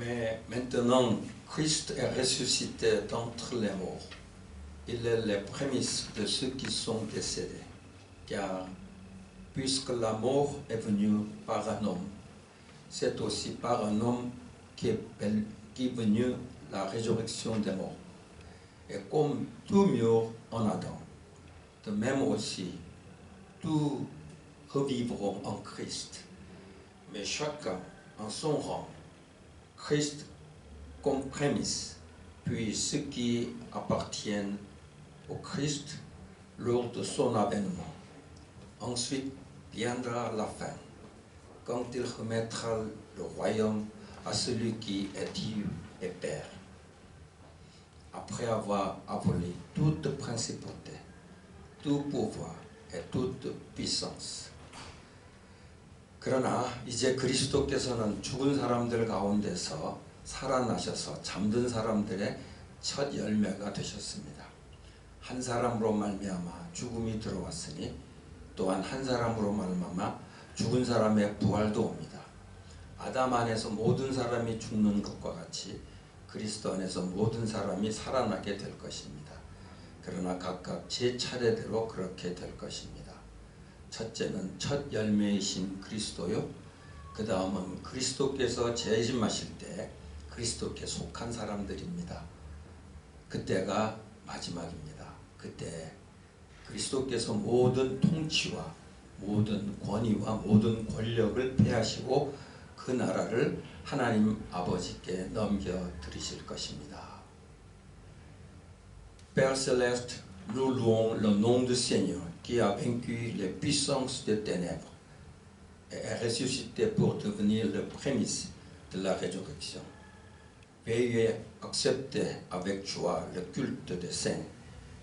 Mais maintenant, Christ est ressuscité d'entre les morts. Il est les prémices de ceux qui sont décédés. Car puisque la mort est venue par un homme, c'est aussi par un homme qu'est venue la résurrection des morts. Et comme tout meurt en Adam, de même aussi, tous revivront en Christ. Mais chacun en son rang. Christ comme prémisse, puis ceux qui appartiennent au Christ lors de son avènement. Ensuite viendra la fin, quand il remettra le royaume à celui qui est Dieu et Père, après avoir abolé toute principauté, tout pouvoir et toute puissance. 그러나 이제 그리스도께서는 죽은 사람들 가운데서 살아나셔서 잠든 사람들의 첫 열매가 되셨습니다. 한 사람으로 말미암아 죽음이 들어왔으니 또한 한 사람으로 말미암아 죽은 사람의 부활도 옵니다. 아담 안에서 모든 사람이 죽는 것과 같이 그리스도 안에서 모든 사람이 살아나게 될 것입니다. 그러나 각각 제 차례대로 그렇게 될 것입니다. 첫째는 첫 열매이신 그리스도요. 그 다음은 그리스도께서 재림하실 때 그리스도께 속한 사람들입니다. 그때가 마지막입니다. 그때 그리스도께서 모든 통치와 모든 권위와 모든 권력을 폐하시고 그 나라를 하나님 아버지께 넘겨드리실 것입니다. Père Céleste, nous louons le nom du Seigneur qui a vaincu les puissances des ténèbres et est ressuscité pour devenir le prémisse de la résurrection. Veuillez accepter avec joie le culte des saints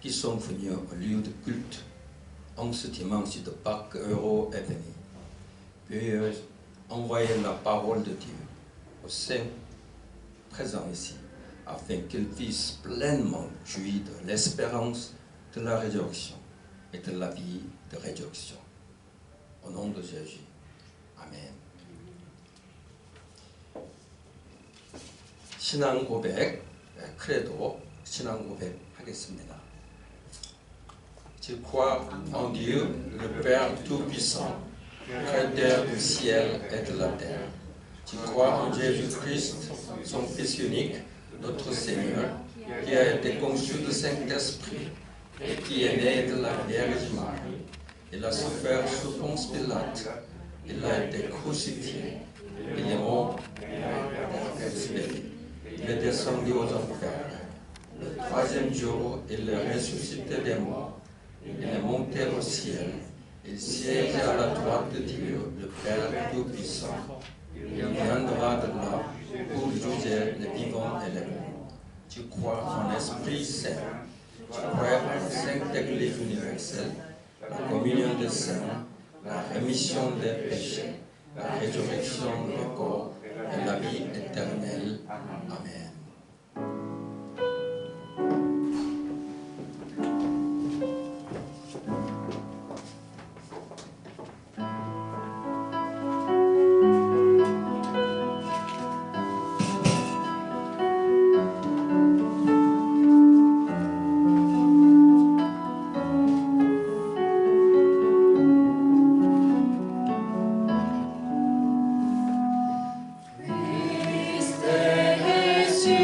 qui sont venus au lieu de culte en ce dimanche de Pâques heureux et béni. Veuillez envoyer la parole de Dieu aux saints présents ici, afin qu'ils puissent pleinement jouir de l'espérance de la résurrection et de la vie de résurrection. Au nom de Jésus. 아멘. 신앙 고백, 크레도 신앙 고백 하겠습니다. Je crois en Dieu, le Père Tout-Puissant, Créateur du ciel et de la terre. Je crois en Jésus-Christ, son Fils unique, notre Seigneur, qui a été conçu du Saint-Esprit et qui est né de la Vierge Marie. Il a souffert sous Ponce Pilate. Il a été crucifié. Il est mort et a été expié. Il est descendu aux enfers. Le troisième jour, il est ressuscité des morts. Il est monté au ciel. Il siège à la droite de Dieu, le Père Tout-Puissant. Il viendra de là pour juger les vivants et les morts. Tu crois en l'Esprit Saint. Tu crois en la Sainte Église universelle, la communion des saints, la rémission des péchés, la résurrection des corps et la vie éternelle. Amen. Christ est ressuscité.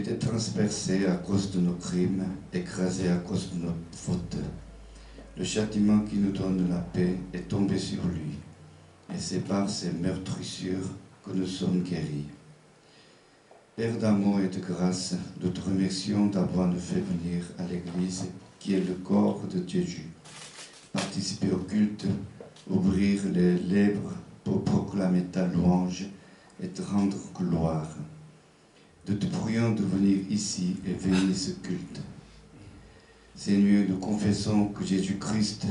était transpercé à cause de nos crimes, écrasé à cause de nos fautes. Le châtiment qui nous donne la paix est tombé sur lui, et c'est par ses meurtrissures que nous sommes guéris. Père d'amour et de grâce, nous te remercions d'avoir nous fait venir à l'Église, qui est le corps de Jésus, participer au culte, ouvrir les lèvres pour proclamer ta louange et te rendre gloire. Nous te prions de venir ici et veiller ce culte. Seigneur, nous confessons que Jésus-Christ,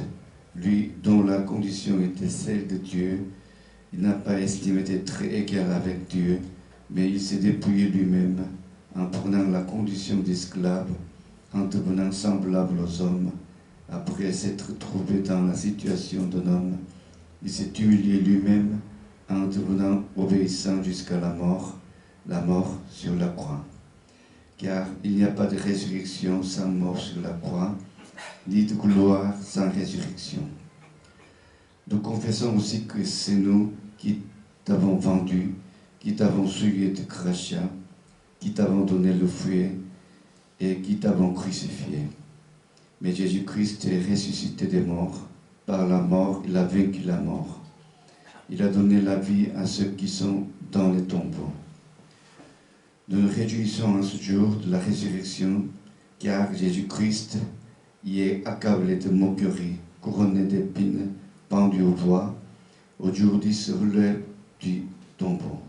lui dont la condition était celle de Dieu, il n'a pas estimé d'être égal avec Dieu, mais il s'est dépouillé lui-même en prenant la condition d'esclave, en devenant semblable aux hommes. Après s'être trouvé dans la situation d'un homme, il s'est humilié lui-même en devenant obéissant jusqu'à la mort sur la croix. Car il n'y a pas de résurrection sans mort sur la croix, ni de gloire sans résurrection. Nous confessons aussi que c'est nous qui t'avons vendu, qui t'avons souillé de crachat, qui t'avons donné le fouet et qui t'avons crucifié. Mais Jésus-Christ est ressuscité des morts. Par la mort, il a vaincu la mort. Il a donné la vie à ceux qui sont dans les tombeaux. Nous nous réjouissons en ce jour de la résurrection, car Jésus-Christ y est accablé de moquerie, couronné d'épines, pendu au bois. Aujourd'hui se relève du tombeau.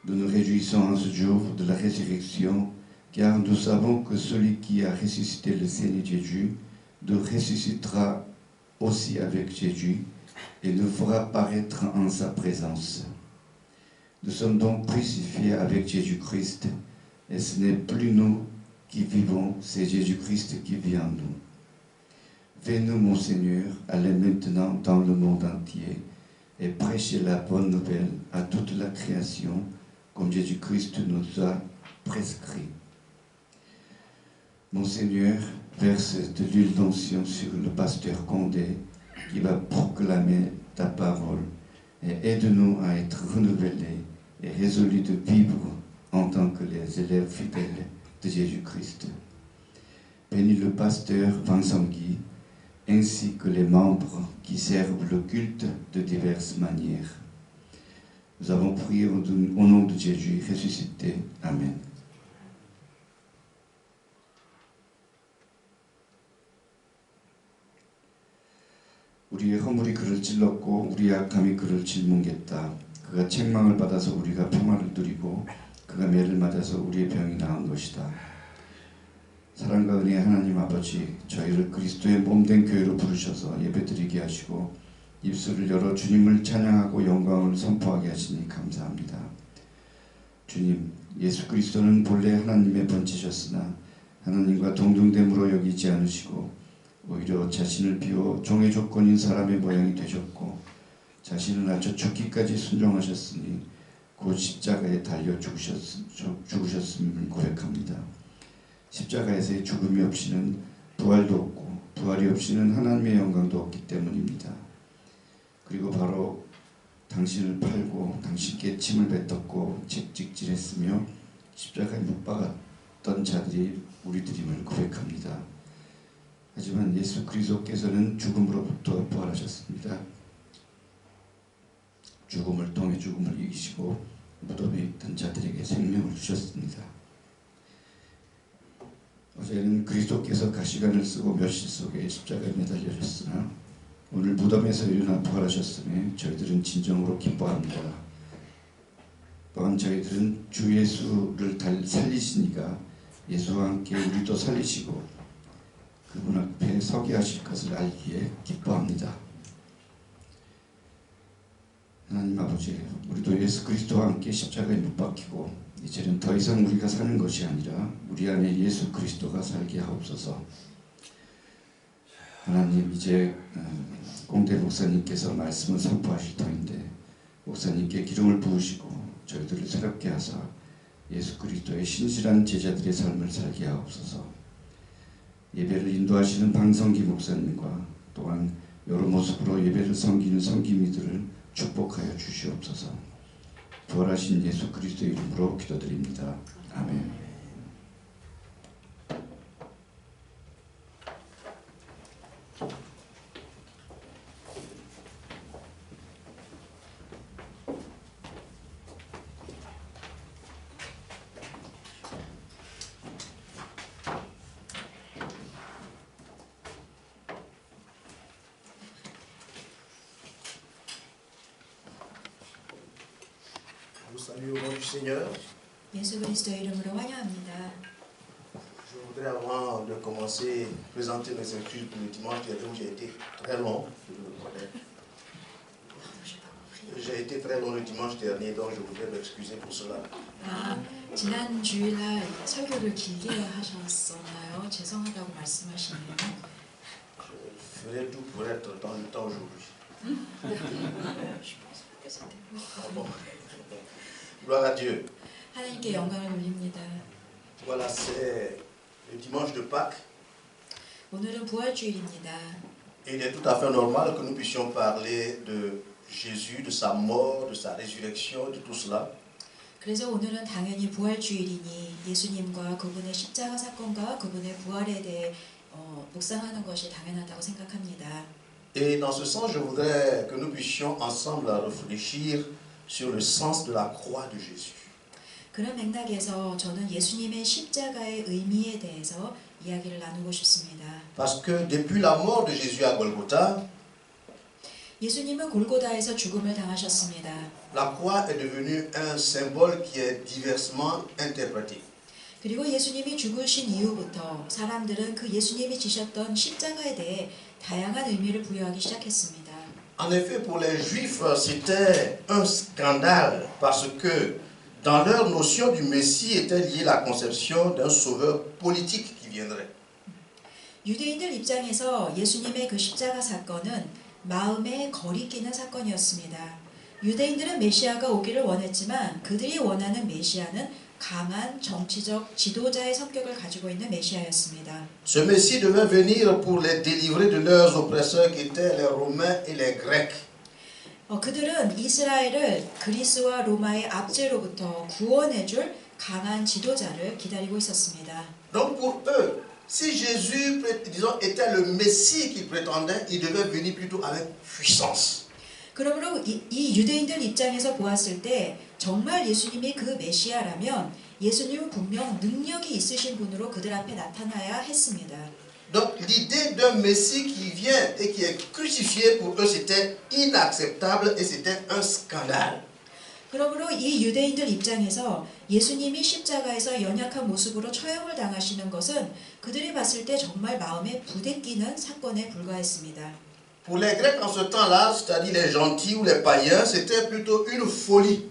Nous nous réjouissons en ce jour de la résurrection, car nous savons que celui qui a ressuscité le Seigneur Jésus nous ressuscitera aussi avec Jésus et nous fera paraître en sa présence. Nous sommes donc crucifiés avec Jésus-Christ, et ce n'est plus nous qui vivons, c'est Jésus-Christ qui vit en nous. Fais-nous, mon Seigneur, aller maintenant dans le monde entier et prêcher la bonne nouvelle à toute la création, comme Jésus-Christ nous a prescrit. Mon Seigneur, verse de l'huile d'onction sur le pasteur Condé qui va proclamer ta parole et aide-nous à être renouvelés et résolus de vivre en tant que les élèves fidèles de Jésus-Christ. Bénis le pasteur Vincent Guy ainsi que les membres qui servent le culte de diverses manières. Nous avons prié au nom de Jésus ressuscité. Amen. 우리의 허물이 그를 찔렀고 우리의 악함이 그를 짊은겠다. 그가 책망을 받아서 우리가 평화를 누리고 그가 매를 맞아서 우리의 병이 나은 것이다. 사랑과 은혜의 하나님 아버지, 저희를 그리스도의 몸된 교회로 부르셔서 예배드리게 하시고 입술을 열어 주님을 찬양하고 영광을 선포하게 하시니 감사합니다. 주님, 예수 그리스도는 본래 하나님의 번지셨으나 하나님과 동등됨으로 여기지 않으시고 오히려 자신을 비워 종의 조건인 사람의 모양이 되셨고 자신을 낮춰 죽기까지 순종하셨으니 곧 십자가에 달려 죽으셨음을 고백합니다. 십자가에서의 죽음이 없이는 부활도 없고 부활이 없이는 하나님의 영광도 없기 때문입니다. 그리고 바로 당신을 팔고 당신께 침을 뱉었고 채찍질했으며 십자가에 못 박았던 자들이 우리들임을 고백합니다. 하지만 예수 그리스도께서는 죽음으로부터 부활하셨습니다. 죽음을 통해 죽음을 이기시고 무덤에 있던 자들에게 생명을 주셨습니다. 어제는 그리스도께서 가시관을 쓰고 멸실 속에 십자가에 매달려졌으나 오늘 무덤에서 일어나 부활하셨으니 저희들은 진정으로 기뻐합니다. 또한 저희들은 주 예수를 살리시니까 예수와 함께 우리도 살리시고 그분 앞에 서게 하실 것을 알기에 기뻐합니다. 하나님 아버지, 우리도 예수 그리스도와 함께 십자가에 못 박히고 이제는 더 이상 우리가 사는 것이 아니라 우리 안에 예수 그리스도가 살게 하옵소서. 하나님, 이제 공대 목사님께서 말씀을 선포하실 터인데 목사님께 기름을 부으시고 저희들을 새롭게 하사 예수 그리스도의 신실한 제자들의 삶을 살게 하옵소서. 예배를 인도하시는 방성기 목사님과 또한 여러 모습으로 예배를 섬기는 섬기미들을 축복하여 주시옵소서. 부활하신 예수 그리스도의 이름으로 기도드립니다. Amen. Je vous salue au nom du Seigneur. 예수 그리스도의 이름으로 환영합니다. Je voudrais, avant de commencer, présenter mes excuses pour le dimanche dernier où j'ai été très long. J'ai été très long le dimanche dernier, donc je voudrais m'excuser pour cela. 지난 주일날 설교를 길게 하셨었나요? 죄송하다고 말씀하시네요. Je ferai tout pour être dans le temps aujourd'hui. Ah bon. Gloire à Dieu. 하나님께 영광을 돌립니다. Voilà, c'est le dimanche de Pâques. 오늘은 부활주일입니다. Et il est tout à fait normal que nous puissions parler de Jésus, de sa mort, de sa résurrection, de tout cela. 그래서 오늘은 당연히 부활주일이니 예수님과 그분의 십자가 사건과 그분의 부활에 대해 묵상하는 것이 당연하다고 생각합니다. Et dans ce sens, je voudrais que nous puissions ensemble réfléchir sur le sens de la croix de Jésus. 그런 맥락에서 저는 예수님의 십자가의 의미에 대해서 이야기를 나누고 싶습니다. Parce que depuis la mort de Jésus à Golgotha, 예수님은 골고다에서 죽음을 당하셨습니다. la croix est devenue un symbole qui est diversement interprété. 그리고 예수님이 죽으신 이후부터 사람들은 그 예수님이 지셨던 십자가에 대해 다양한 의미를 부여하기 시작했습니다. En effet, pour les Juifs, c'était un scandale parce que dans leur notion du Messie était liée la conception d'un sauveur politique qui viendrait. 유대인들 입장에서 예수님의 그 십자가 사건은 마음에 거리끼는 사건이었습니다. 유대인들은 메시아가 오기를 원했지만 그들이 원하는 메시아는 강한 정치적 지도자의 성격을 가지고 있는 메시아였습니다. Ce Messie devait venir pour les délivrer de leurs oppresseurs qui étaient les Romains et les Grecs. 그들은 이스라엘을 그리스와 로마의 압제로부터 구원해줄 강한 지도자를 기다리고 있었습니다. Donc pour eux, si Jésus, disons, était le Messie qu'ils prétendaient, il devait venir plutôt avec puissance. 그러므로 이 유대인들 입장에서 보았을 때 정말 예수님이 그 메시아라면 예수님은 분명 능력이 있으신 분으로 그들 앞에 나타나야 했습니다. Donc l'idée d'un Messie qui vient et qui est crucifié pour eux c'était inacceptable et c'était un scandale. 그러므로 이 유대인들 입장에서 예수님이 십자가에서 연약한 모습으로 처형을 당하시는 것은 그들이 봤을 때 정말 마음에 부대끼는 사건에 불과했습니다. Pour les Grecs en ce temps-là, c'est-à-dire les gentils ou les païens, c'était plutôt une folie.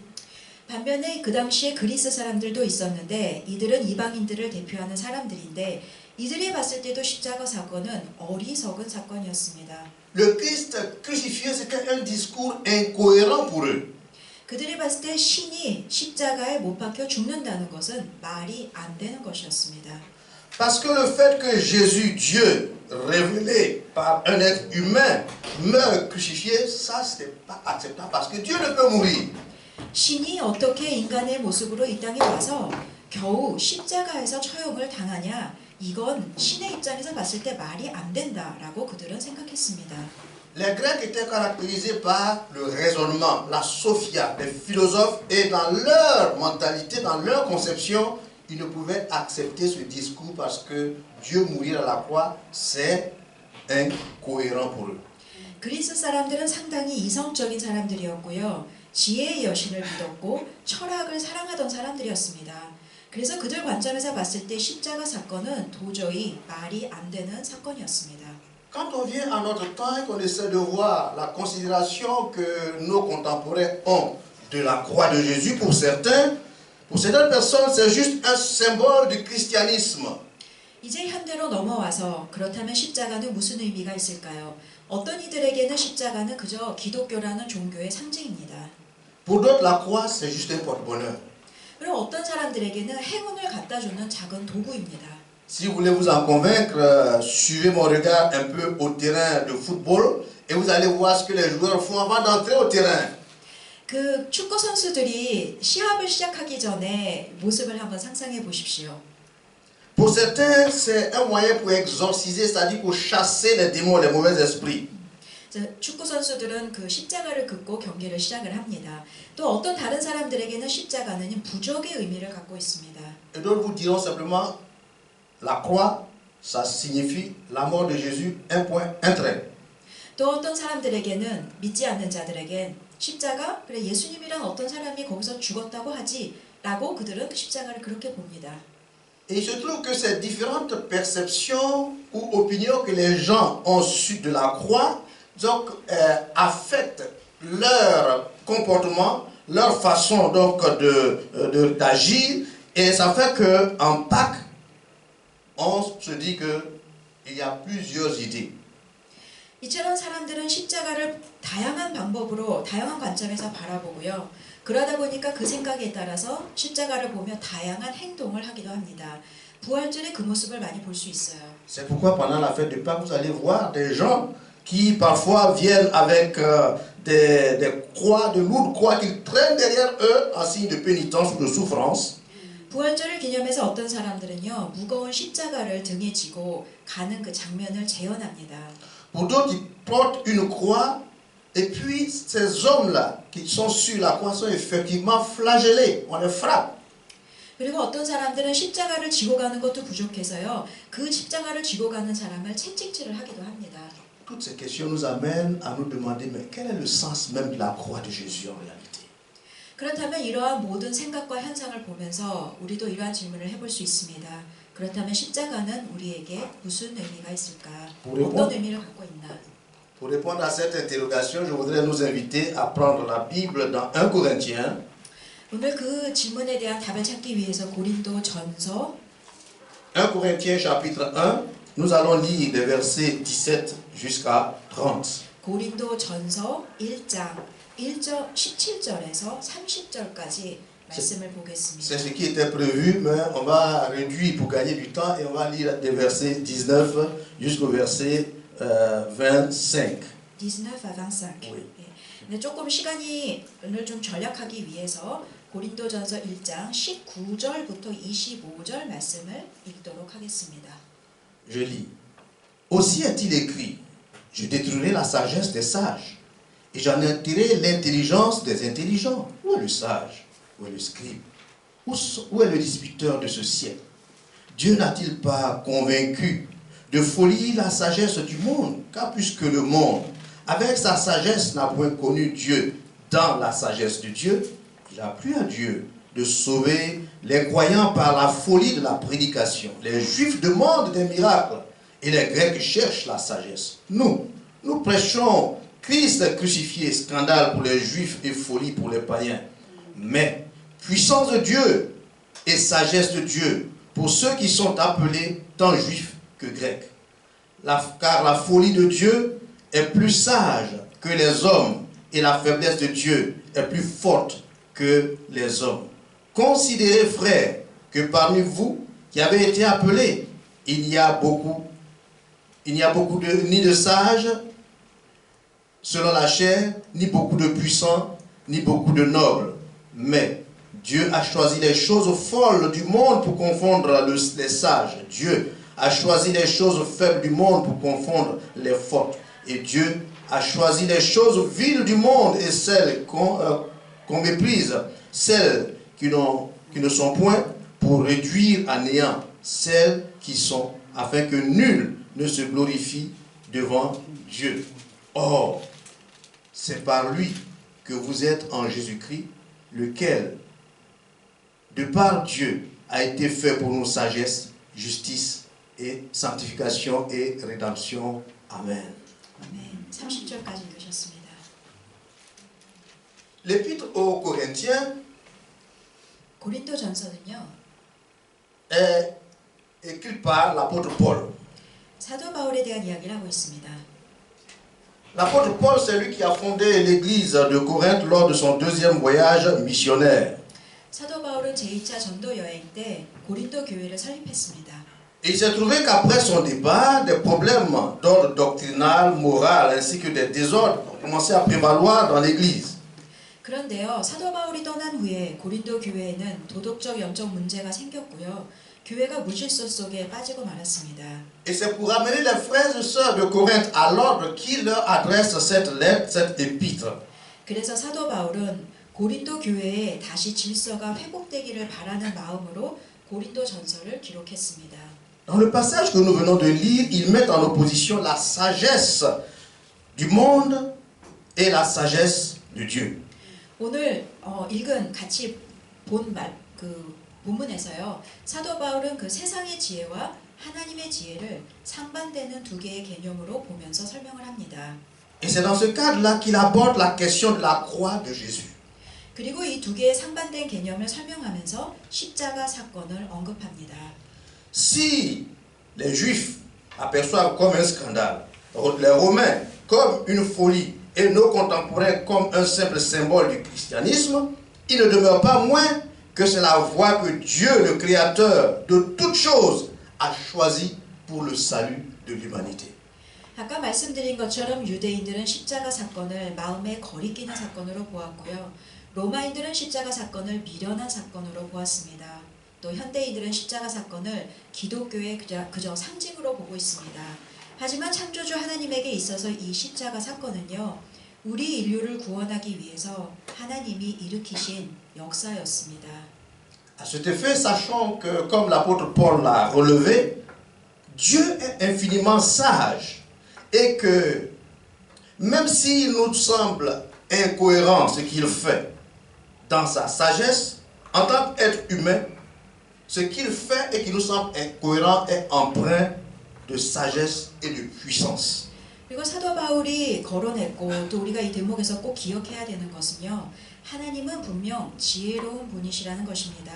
반면에 그 당시에 그리스 사람들도 있었는데 이들은 이방인들을 대표하는 사람들인데 이들이 봤을 때도 십자가 사건은 어리석은 사건이었습니다. Le Christ crucifié, c'était un discours incohérent pour eux. 그들이 봤을 때 신이 십자가에 못 박혀 죽는다는 것은 말이 안 되는 것이었습니다. Parce que le fait que Jésus, Dieu, révélé par un être humain, meurt crucifié, ça c'est pas acceptable parce que Dieu ne peut mourir. 신이 어떻게 인간의 모습으로 이 땅에 와서 겨우 십자가에서 처형을 당하냐? 이건 신의 입장에서 봤을 때 말이 안 된다라고 그들은 생각했습니다. Les Grecs étaient caractérisés par le raisonnement, la sophia, les philosophes, et dans leur mentalité, dans leur conception, ils ne pouvaient accepter ce discours parce que Dieu mourir à la croix, c'est incohérent pour eux. 그리스 사람들은 상당히 이성적인 사람들이었고요. 지혜의 여신을 믿었고 철학을 사랑하던 사람들이었습니다. 그래서 그들 관점에서 봤을 때 십자가 사건은 도저히 말이 안 되는 사건이었습니다. Quand on vient à notre temps et qu'on essaie de voir la considération que nos contemporains ont de la croix de Jésus, pour certaines personnes, c'est juste un symbole du christianisme. 이제 현대로 넘어와서 그렇다면 십자가는 무슨 의미가 있을까요? 어떤 이들에게는 십자가는 그저 기독교라는 종교의 상징입니다. Pour d'autres, la croix, c'est juste un porte-bonheur. 그리고 어떤 사람들에게는 행운을 갖다주는 작은 도구입니다. Si vous voulez vous en convaincre, suivez mon regard un peu au terrain de football et vous allez voir ce que les joueurs font avant d'entrer au terrain. 그 축구 선수들이 시합을 시작하기 전에 모습을 한번 상상해 보십시오. Pour certains, c'est un moyen pour exorciser, c'est-à-dire pour chasser les démons, les mauvais esprits. 축구 선수들은 그 십자가를 긋고 경기를 시작을 합니다. 또 어떤 다른 사람들에게는 십자가는 부적의 의미를 갖고 있습니다. Et d'autres vous diront simplement, la croix, ça signifie la mort de Jésus, un point, un trait. 또 어떤 사람들에게는 믿지 않는 자들에겐 십자가, 그래 예수님이란 어떤 사람이 거기서 죽었다고 하지 라고 그들은 그 십자가를 그렇게 봅니다. Et il se trouve que ces différentes perceptions ou opinions que les gens ont su de la croix donc, affectent leur comportement, leur façon donc d'agir, et ça fait qu'en Pâques, on se dit qu'il y a plusieurs idées. 이처럼 사람들은 십자가를 다양한 방법으로 다양한 관점에서 바라보고요. 그러다 보니까 그 생각에 따라서 십자가를 보며 다양한 행동을 하기도 합니다. 부활절에 그 모습을 많이 볼 수 있어요. C'est pourquoi pendant la fête de Pâques, vous allez voir des gens qui parfois viennent avec des croix, de lourdes croix qu'ils traînent derrière eux en signe de pénitence ou de souffrance. 부활절을 기념해서 어떤 사람들은요 무거운 십자가를 등에 지고 가는 그 장면을 재현합니다. Pour d'autres, ils portent une croix et puis ces hommes-là qui sont sur la croix sont effectivement flagellés, on les frappe. 그리고 어떤 사람들은 십자가를 지고 가는 것도 부족해서요 그 십자가를 지고 가는 사람을 채찍질을 하기도 합니다. Toutes ces questions nous amènent à nous demander mais quel est le sens même de la croix de Jésus en réalité? 그렇다면 이러한 모든 생각과 현상을 보면서 우리도 이러한 질문을 해볼 수 있습니다. 그렇다면 십자가는 우리에게 무슨 의미가 있을까? 어떤 의미를 갖고 있나? Pour répondre à cette interrogation, je voudrais nous inviter à prendre la Bible dans 1 Corinthiens. 오늘 그 질문에 대한 답을 찾기 위해서 고린도 전서 1 Corinthiens chapitre 1, nous allons lire des versets 17 jusqu'à 30. 고린도 전서 1장 17절에서 30절까지 말씀을 보겠습니다. C'est ce qui était prévu, mais on va réduire pour gagner du temps et on va lire des versets 19 jusqu'au verset 25. 19 à 25. Oui. 네, 조금 시간을 좀 절약하기 위해서 고린도전서 1장 19절부터 25절 말씀을 읽도록 하겠습니다. Je lis. Aussi est-il écrit, je détruirai la sagesse des sages et j'en ôterai l'intelligence des intelligents. Où est le sage? Où est le scribe? Où est le disputeur de ce siècle? Dieu n'a-t-il pas convaincu de folie la sagesse du monde? Car puisque le monde, avec sa sagesse, n'a point connu Dieu dans la sagesse de Dieu, il a plu à Dieu de sauver les croyants par la folie de la prédication. Les Juifs demandent des miracles et les Grecs cherchent la sagesse. Nous prêchons Christ crucifié, scandale pour les Juifs et folie pour les païens. Mais puissance de Dieu et sagesse de Dieu pour ceux qui sont appelés tant Juifs que Grecs. Car la folie de Dieu est plus sage que les hommes et la faiblesse de Dieu est plus forte que les hommes. Considérez, frères, que parmi vous qui avez été appelés, il n'y a beaucoup ni de sages selon la chair, ni beaucoup de puissants, ni beaucoup de nobles. Mais Dieu a choisi les choses folles du monde pour confondre les sages. Dieu a choisi les choses faibles du monde pour confondre les fortes. Et Dieu a choisi les choses viles du monde et celles qu'on méprise, celles qui ne sont point, pour réduire à néant celles qui sont, afin que nul ne se glorifie devant Dieu. Or, c'est par lui que vous êtes en Jésus-Christ, lequel, de par Dieu, a été fait pour nous sagesse, justice et sanctification et rédemption. Amen. 아멘. 30절까지 읽으셨습니다. L'épître aux Corinthiens 고린도전서는요. est écrit par l'apôtre Paul. 사도 바울에 대한 이야기를 하고 있습니다. L'apôtre Paul, c'est lui qui a fondé l'église de Corinthe lors de son deuxième voyage missionnaire. 사도 바울은 제2차 전도 여행 때 고린도 교회를 설립했습니다. Et il s'est trouvé qu'après son départ, des problèmes d'ordre doctrinal, moral, ainsi que des désordres ont commencé à prévaloir dans l'église. 그런데요, 사도 바울이 떠난 후에 고린도 교회에는 도덕적 영적 문제가 생겼고요. 교회가 무질서 속에 빠지고 말았습니다. Et c'est pour amener les frères et sœurs de Corinthe à l'ordre qu'il leur adresse cette lettre, cette épître. 그래서 사도 바울은 고린도 교회에 다시 질서가 회복되기를 바라는 마음으로 고린도 전서를 기록했습니다. Dans le passage que nous venons de lire, il met en opposition la sagesse du monde et la sagesse de Dieu. 오늘 읽은 같이 본 본문에서요. 사도 바울은 그 세상의 지혜와 하나님의 지혜를 상반되는 두 개의 개념으로 보면서 설명을 합니다. Et c'est dans ce cadre-là qu'il aborde la question de la croix de Jésus. 그리고 이 두 개의 상반된 개념을 설명하면서 십자가 사건을 언급합니다. Si les Juifs aperçoivent comme un scandale, les Romains comme une folie et nos contemporains comme un simple symbole du christianisme, il ne demeure pas moins que c'est la voie que Dieu, le Créateur de toutes choses, a choisie pour le salut de l'humanité. 아까 말씀드린 것처럼 유대인들은 십자가 사건을 마음에 거리끼는 사건으로 보았고요. 로마인들은 십자가 사건을 미련한 사건으로 보았습니다. 또 현대인들은 십자가 사건을 기독교의 그저 상징으로 보고 있습니다. 하지만 창조주 하나님에게 있어서 이 십자가 사건은요. 우리 인류를 구원하기 위해서 하나님이 일으키신 역사였습니다. À cet effet, sachons que, comme l'apôtre Paul l'a relevé, Dieu est infiniment sage et que même s'il nous semble incohérent ce qu'il fait dans sa sagesse, en tant qu'être humain, ce qu'il fait et qui nous semble incohérent est empreint de sagesse et de puissance. 그리고 사도 바울이 거론했고 또 우리가 이 대목에서 꼭 기억해야 되는 것은요. 하나님은 분명 지혜로운 분이시라는 것입니다.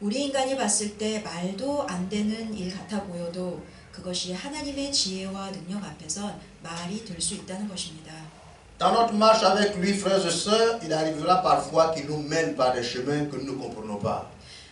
우리 인간이 봤을 때 말도 안 되는 일 같아 보여도 그것이 하나님의 지혜와 능력 앞에선 말이 될 수 있다는 것입니다. Dans notre marche avec lui, frères et sœurs, il arrivera parfois qu'il nous mène par des chemins que nous ne comprenons pas.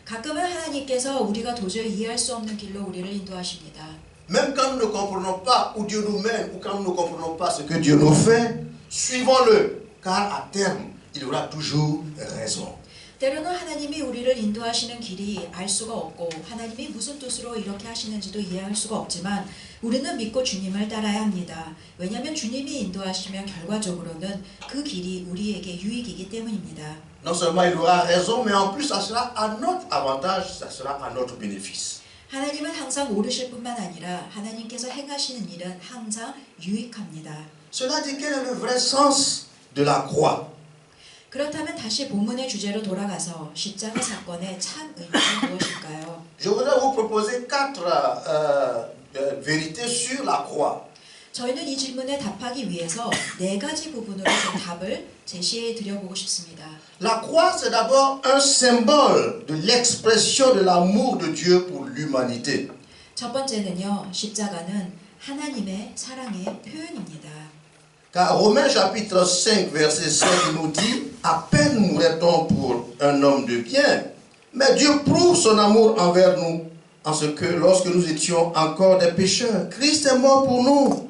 가끔은 하나님께서 우리가 도저히 이해할 수 없는 길로 우리를 인도하십니다. Même quand nous ne comprenons pas où Dieu nous mène ou quand nous ne comprenons pas ce que Dieu nous fait, suivons-le, car à terme, il aura toujours raison. 때로는 하나님이 우리를 인도하시는 길이 알 수가 없고 하나님이 무슨 뜻으로 이렇게 하시는지도 이해할 수가 없지만 우리는 믿고 주님을 따라야 합니다. 왜냐하면 주님이 인도하시면 결과적으로는 그 길이 우리에게 유익이기 때문입니다. Non seulement il aura raison, mais en plus ça sera à notre avantage, ça sera à notre bénéfice. 하나님은 항상 옳으실 뿐만 아니라 하나님께서 행하시는 일은 항상 유익합니다. Cela dit quel est le vrai sens de la croix? 그렇다면 다시 본문의 주제로 돌아가서 십자가 사건의 참 의미는 무엇일까요? Je voudrais vous proposer 4 vérités sur la croix. 저희는 이 질문에 답하기 위해서 4가지 부분으로 좀 답을 제시해 드려보고 싶습니다. La croix, c'est d'abord un symbole de l'expression de l'amour de Dieu pour l'humanité. 첫 번째는요, 십자가는 하나님의 사랑의 표현입니다. Car Romains chapitre 5 verset 5 nous dit « À peine mourrait-on pour un homme de bien, mais Dieu prouve son amour envers nous, en ce que lorsque nous étions encore des pécheurs, Christ est mort pour nous. »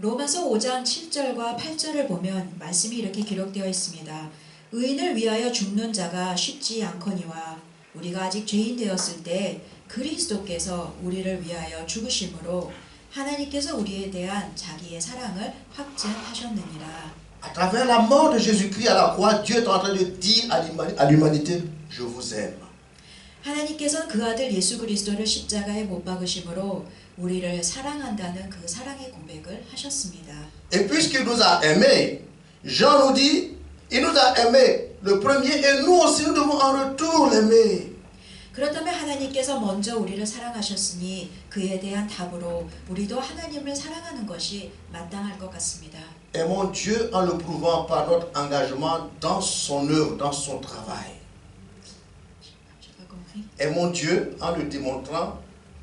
로마서 5장 7절과 8절을 보면 말씀이 이렇게 기록되어 있습니다. 의인을 위하여 죽는 자가 쉽지 않거니와 우리가 아직 죄인 되었을 때 그리스도께서 우리를 위하여 죽으심으로 하나님께서 우리에 대한 자기의 사랑을 확증하셨느니라. À travers la mort de Jésus-Christ à la croix, Dieu est en train de dire à l'humanité « Je vous aime ». 하나님께서는 그 아들 예수 그리스도를 십자가에 못 박으심으로 우리를 사랑한다는 그 사랑의 고백을 하셨습니다. Et puisqu'il nous a aimés, Jean nous dit, il nous a aimés le premier et nous aussi nous devons en retour l'aimer. 그렇다면 하나님께서 먼저 우리를 사랑하셨으니 그에 대한 답으로 우리도 하나님을 사랑하는 것이 마땅할 것 같습니다. Aimons Dieu en le prouvant par notre engagement dans son œuvre, dans son travail. Aimons Dieu en le démontrant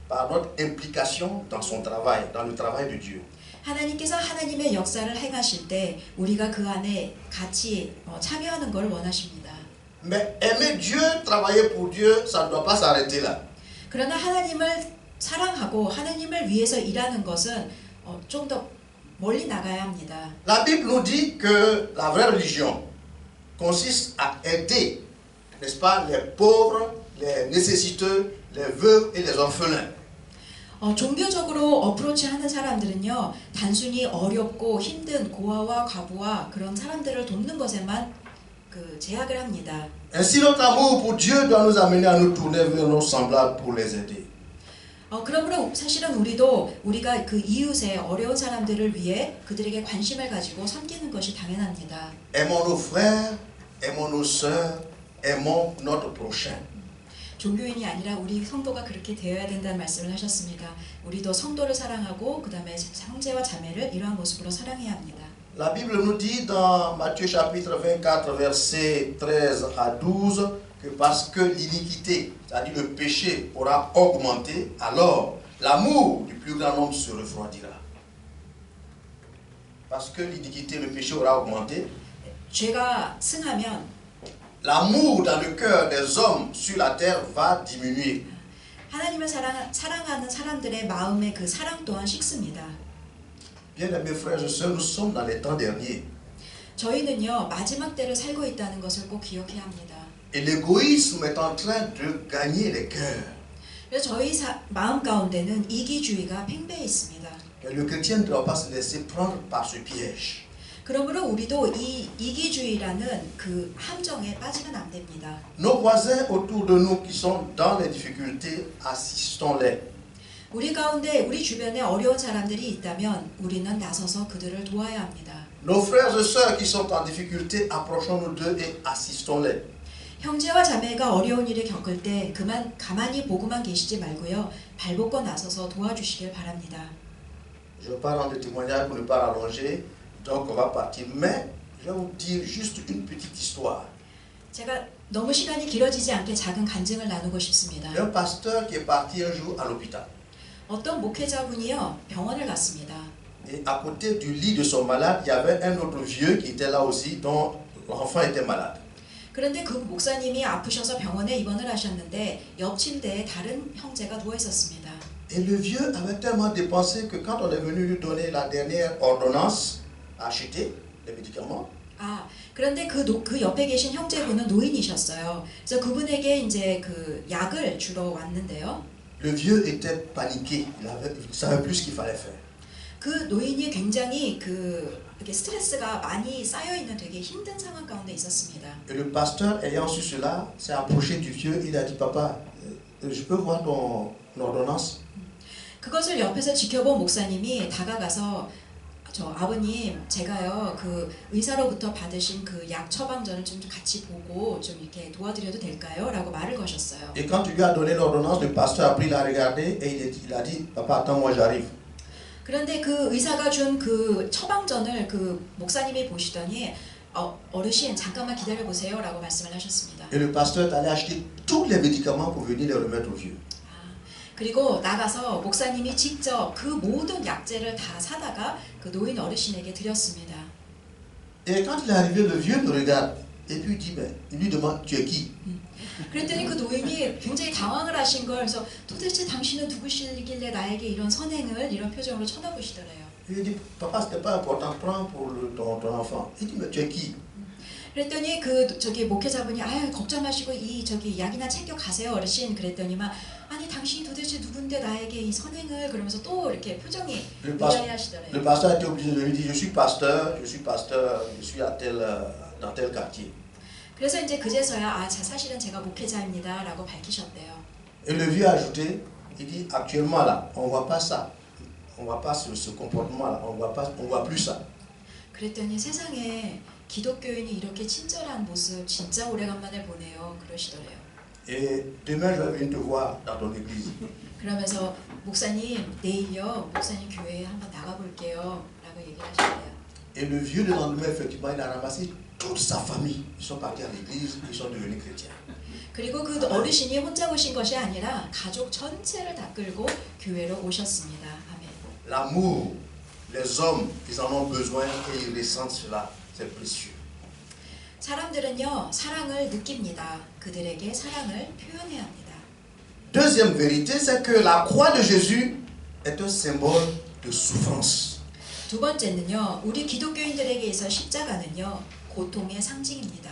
par notre implication dans son travail, dans le travail de Dieu. 하나님께서 하나님의 역사를 행하실 때 우리가 그 안에 같이 참여하는 걸 원하십니다. Mais aimer Dieu, travailler pour Dieu, ça ne doit pas s'arrêter là. 그러나 하나님을 사랑하고 하나님을 위해서 일하는 것은 좀 더 멀리 나가야 합니다. La Bible nous dit que la vraie religion, consiste à aider, n'est-ce pas, les pauvres, les nécessiteux, les veuves et les orphelins. 종교적으로 어프로치하는 사람들은요, 단순히 어렵고 힘든 고아와 과부와 그런 사람들을 돕는 것에만 제약을 합니다. Ainsi, notre amour pour Dieu doit nous amener à nous tourner vers nos semblables pour les aider. 그러므로 사실은 우리도 우리가 그 이웃의 어려운 사람들을 위해 그들에게 관심을 가지고 섬기는 것이 당연합니다. Aimons nos frères, aimons nos sœurs, aimons notre prochain. 종교인이 아니라 우리 성도가 그렇게 되어야 된다는 말씀을 하셨습니다. 우리도 성도를 사랑하고 그 다음에 형제와 자매를 이러한 모습으로 사랑해야 합니다. La Bible nous dit dans Matthieu chapitre 24 versets 13 à 12 que parce que l'iniquité, c'est-à-dire le péché, aura augmenté, alors l'amour du plus grand nombre se refroidira. Parce que l'iniquité, le péché aura augmenté, 죄가 승하면 l'amour dans le cœur des hommes sur la terre va diminuer. 하나님을 사랑하는 사람들의 마음의 그 사랑 또한 식습니다. Bien-aimés frères et sœurs, nous sommes dans les temps derniers. 저희는요, 마지막 때를 살고 있다는 것을 꼭 기억해야 합니다. Et l'égoïsme est en train de gagner les cœurs. 그래서 저희 마음 가운데는 이기주의가 팽배해 있습니다. Et le chrétien ne doit pas se laisser prendre par ce piège. 그러므로 우리도 이 이기주의라는 그 함정에 빠지면 안 됩니다. Nos voisins autour de nous qui sont dans les difficultés, assistons-les. 우리 가운데 우리 주변에 어려운 사람들이 있다면 우리는 나서서 그들을 도와야 합니다. Nos frères et sœurs qui sont en difficulté, approchons-nous d'eux et assistons-les. 형제와 자매가 어려운 일을 겪을 때 그만 가만히 보고만 계시지 말고요. 발벗고 나서서 도와주시길 바랍니다. Je ne vais pas rendre des témoignages pour ne pas rallonger, donc on va partir. Mais je vais vous dire juste une petite histoire. 제가 너무 시간이 길어지지 않게 작은 간증을 나누고 싶습니다. Un pasteur qui est parti un jour à l'hôpital. 어떤 목회자분이요, 병원을 갔습니다. Et à côté du lit de son malade, il y avait un autre vieux qui était là aussi, dont l'enfant était malade. 그런데 그 목사님이 아프셔서 병원에 입원을 하셨는데 옆 침대에 다른 형제가 누워 있었습니다. Et le vieux avait tellement dépensé que quand on est venu lui donner la dernière ordonnance à acheter les médicaments, 그런데 그 옆에 계신 형제분은 노인이셨어요. 그래서 그분에게 이제 그 약을 주러 왔는데요. le vieux était paniqué, il ne savait plus ce qu'il fallait faire. 그 노인이 굉장히 이렇게 스트레스가 많이 쌓여 있는 되게 힘든 상황 가운데 있었습니다. Et le pasteur, ayant su cela, s'est approché du vieux, il a dit, papa, je peux voir ton ordonnance? 그것을 옆에서 지켜본 목사님이 다가가서 저 아버님, 제가요 그 의사로부터 받으신 그 약 처방전을 좀 같이 보고 좀 이렇게 도와드려도 될까요? 라고 말을 거셨어요. Et quand tu lui as donné l'ordonnance, le pasteur a pris, l'a regardé et il a dit, papa, attends-moi, j'arrive. 그런데 그 의사가 준 그 처방전을 그 목사님이 보시더니 어르신 잠깐만 기다려 보세요 라고 말씀을 하셨습니다. Et le pasteur est allé acheter tous les médicaments pour venir les remettre au vieux. 그리고 나가서 목사님이 직접 그 모든 약재를 다 사다가 그 노인 어르신에게 드렸습니다. Et quand il est arrivé, le vieux le regarde et puis il lui demande, tu es qui? 그랬더니 그 노인이 굉장히 당황을 하신 걸 그래서 도대체 당신은 누구시길래 나에게 이런 선행을 이런 표정으로 쳐다보시더래요. Il dit, papa, c'était pas important, prends pour ton enfant. Il dit, mais tu es qui? 그랬더니 저기 목회자분이 걱정 마시고 저기 약이나 챙겨 가세요 어르신. 그랬더니만 아니 당신이 도대체 누군데 나에게 이 선행을 그러면서 또 이렇게 표정이 의아해하시더래요. Le pasteur a été obligé de lui dire, je suis pasteur, je suis dans tel quartier. 그래서 이제 그제서야 사실은 제가 목회자입니다라고 밝히셨대요. Et le vieux a ajouté, il dit, actuellement là, on voit pas ça, on voit pas ce comportement là, on voit plus ça. 그랬더니 세상에 기독교인이 이렇게 친절한 모습 진짜 오래간만에 보네요. 그러시더래요. Et demain je vais venir te voir dans ton église. 그러면서 목사님 내일요 목사님 교회에 한번 나가볼게요라고 얘기를 하셨대요. Et le vieux le lendemain effectivement il a ramassé toute sa famille. Ils sont partis à l'église, ils sont devenus chrétiens. 그리고 그 어르신이 혼자 오신 것이 아니라 가족 전체를 다 끌고 교회로 오셨습니다. 아멘. L'amour, les hommes, ils en ont besoin et ils ressentent cela. C'est précieux. 사람들은요 사랑을 느낍니다. 그들에게 사랑을 표현해야 합니다. Deuxième vérité, c'est que la croix de Jésus est un symbole de souffrance. 두 번째는요 우리 기독교인들에게 있어 십자가는요 고통의 상징입니다.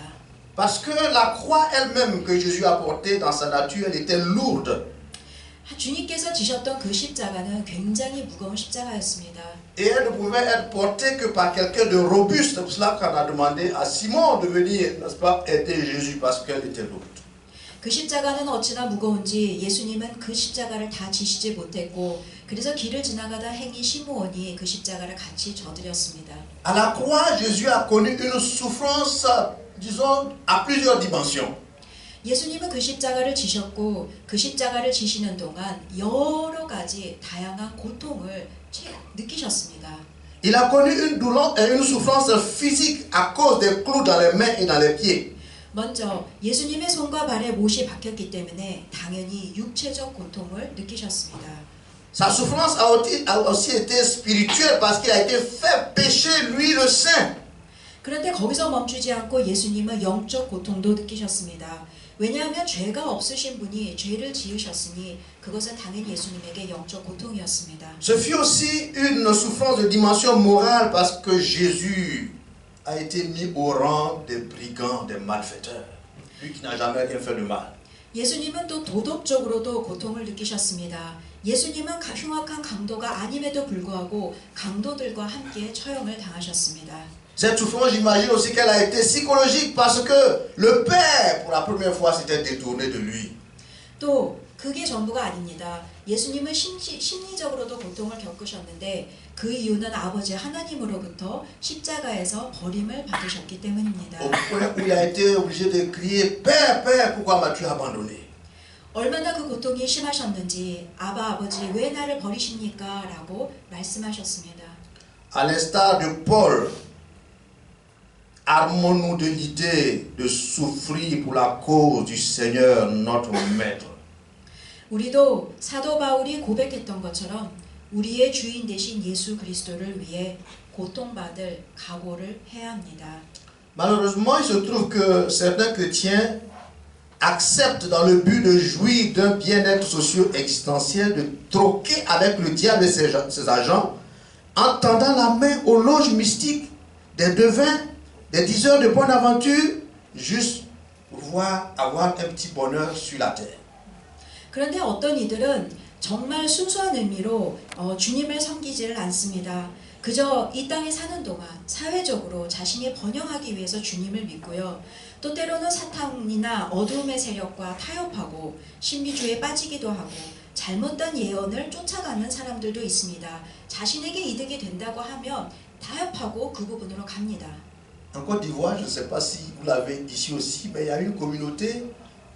Parce que la croix elle-même que Jésus a portée dans sa nature, elle était lourde. 주님께서 지셨던 그 십자가는 굉장히 무거운 십자가였습니다. Et elle ne pouvait être portée que par quelqu'un de robuste. C'est pour cela qu'on a demandé à Simon de venir, n'est-ce pas, aider Jésus parce qu'elle était lourde. 그 십자가는 어찌나 무거운지 예수님은 그 십자가를 다 지시지 못했고 그래서 길을 지나가다 행인 시므온이 그 십자가를 같이 져드렸습니다. À la croix, Jésus a connu une souffrance, disons, à plusieurs dimensions. 예수님은 그 십자가를 지셨고 그 십자가를 지시는 동안 여러 가지 다양한 고통을 느끼셨습니다. Il a connu une douleur et une souffrance physique à cause des clous dans les mains et dans les pieds. 먼저 예수님의 손과 발에 못이 박혔기 때문에 당연히 육체적 고통을 느끼셨습니다. Sa souffrance a aussi été spirituelle parce qu'il a été fait pécher, lui le saint. 그런데 거기서 멈추지 않고 예수님은 영적 고통도 느끼셨습니다. 왜냐하면 죄가 없으신 분이 죄를 지으셨으니 그것은 당연히 예수님에게 영적 고통이었습니다. Ce fut aussi une souffrance de dimension morale parce que Jésus a été mis au rang des brigands, des malfaiteurs. Lui qui n'a jamais rien fait de mal. 예수님은 또 도덕적으로도 고통을 느끼셨습니다. 예수님은 흉악한 강도가 아님에도 불구하고 강도들과 함께 처형을 당하셨습니다. Cette souffrance, j'imagine aussi qu'elle a été psychologique parce que le Père, pour la première fois, s'était détourné de lui. 또 그게 전부가 아닙니다. 예수님은 심리적으로도 고통을 겪으셨는데 그 이유는 아버지 하나님으로부터 십자가에서 버림을 받으셨기 때문입니다. Au point où il a été obligé de crier, Père, Père, pourquoi m'as-tu abandonné? 얼마나 그 고통이 심하셨는지 아버지 왜 나를 버리십니까? 라고 말씀하셨습니다. À l'instar de Paul, armons-nous de l'idée de souffrir pour la cause du Seigneur notre Maître. 우리도 사도 바울이 고백했던 것처럼 우리의 주인 되신 예수 그리스도를 위해 고통받을 각오를 해야 합니다. Malheureusement, il se trouve que certains chrétiens acceptent dans le but de jouir d'un bien-être socio-existentiel de troquer avec le diable et ses agents en tendant la main aux loges mystiques des devins, des diseurs de bonne aventure, juste pour pouvoir avoir un petit bonheur sur la terre. 그런데 어떤 이들은 정말 순수한 의미로 주님을 섬기지를 않습니다. 그저 이 땅에 사는 동안 사회적으로 자신이 번영하기 위해서 주님을 믿고요. 또 때로는 사탄이나 어두움의 세력과 타협하고 신비주의에 빠지기도 하고 잘못된 예언을 쫓아가는 사람들도 있습니다. 자신에게 이득이 된다고 하면 타협하고 그 부분으로 갑니다. En Côte d'Ivoire, je ne sais pas si vous l'avez ici aussi, mais il y a une communauté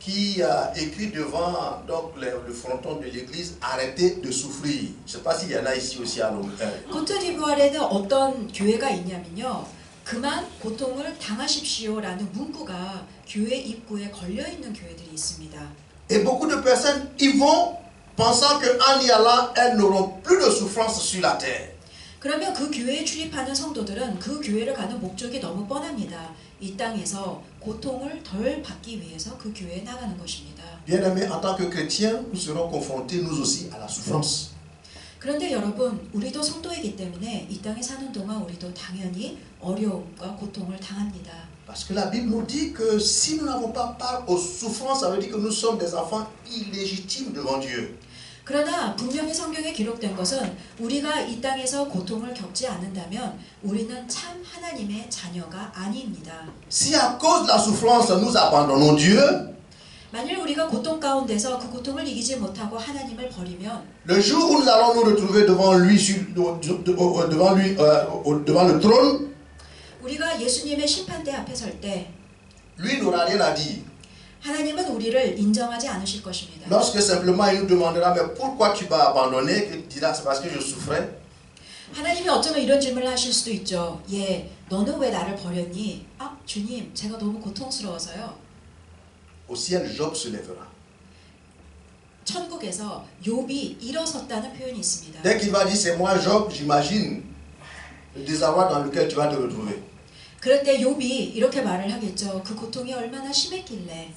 qui a écrit devant donc, le fronton de l'église « Arrêtez de souffrir ». Je ne sais pas s'il y en a ici aussi à l'hôtel. 코트디부아르에는 어떤 교회가 있냐면요. 그만 고통을 당하십시오라는 문구가 교회 입구에 걸려있는 교회들이 있습니다. Et beaucoup de personnes y vont pensant qu'en y allant, elles n'auront plus de souffrance sur la terre. 그러면 그 교회에 출입하는 성도들은 그 교회를 가는 목적이 너무 뻔합니다. 이 땅에서 고통을 덜 받기 위해서 그 교회에 나가는 것입니다. Bien-aimés, en tant que chrétiens, nous serons confrontés nous aussi à la souffrance. 그런데 여러분, 우리도 성도이기 때문에 이 땅에 사는 동안 우리도 당연히 어려움과 고통을 당합니다. Parce que la Bible nous dit que si nous n'avons pas part aux souffrances, ça veut dire que nous sommes des enfants illégitimes devant Dieu. 그러나 분명히 성경에 기록된 것은 우리가 이 땅에서 고통을 겪지 않는다면 우리는 참 하나님의 자녀가 아닙니다. Si à cause de la souffrance nous abandonnons Dieu, 만일 우리가 고통 가운데서 그 고통을 이기지 못하고 하나님을 버리면 le jour où nous allons nous retrouver devant lui, devant le trône, 우리가 예수님의 심판대 앞에 설 때 lui n'aura rien à dire. 하나님은 우리를 인정하지 않으실 것입니다. Lorsque simplement il nous demandera mais pourquoi tu m'as abandonné, il dira c'est parce que je souffrais. 하나님이 어쩌면 이런 질문을 하실 수도 있죠. 예, 너는 왜 나를 버렸니? 아, 주님, 제가 너무 고통스러워서요. Au ciel, Job se lèvera. 천국에서 욥이 일어섰다는 표현이 있습니다. Dès qu'il va dire c'est moi Job, j'imagine le désarroi dans lequel tu vas te retrouver. 그럴 때 욥이 이렇게 말을 하겠죠. 그 고통이 얼마나 심했길래.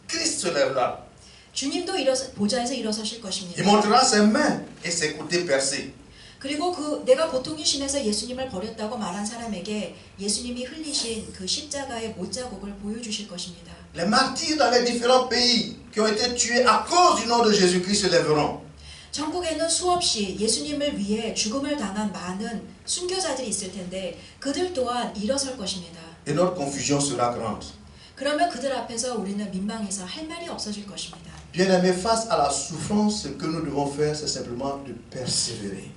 Christ se lèvera. 주님도 보좌에서 일어서실 것입니다. Il montrera ses mains et ses côtés percés. 그리고 그 내가 고통이 심해서 예수님을 버렸다고 말한 사람에게 예수님이 흘리신 그 십자가의 못자국을 보여주실 것입니다. Les martyrs dans les différents pays qui ont été tués à cause du nom de Jésus-Christ se lèveront. 전국에는 수없이 예수님을 위해 죽음을 당한 많은 순교자들이 있을 텐데 그들 또한 일어설 것입니다. Et notre confusion sera grande. 그러면 그들 앞에서 우리는 민망해서 할 말이 없어질 것입니다. Bien-aimés, face à la souffrance, ce que nous devons faire, c'est simplement de persévérer.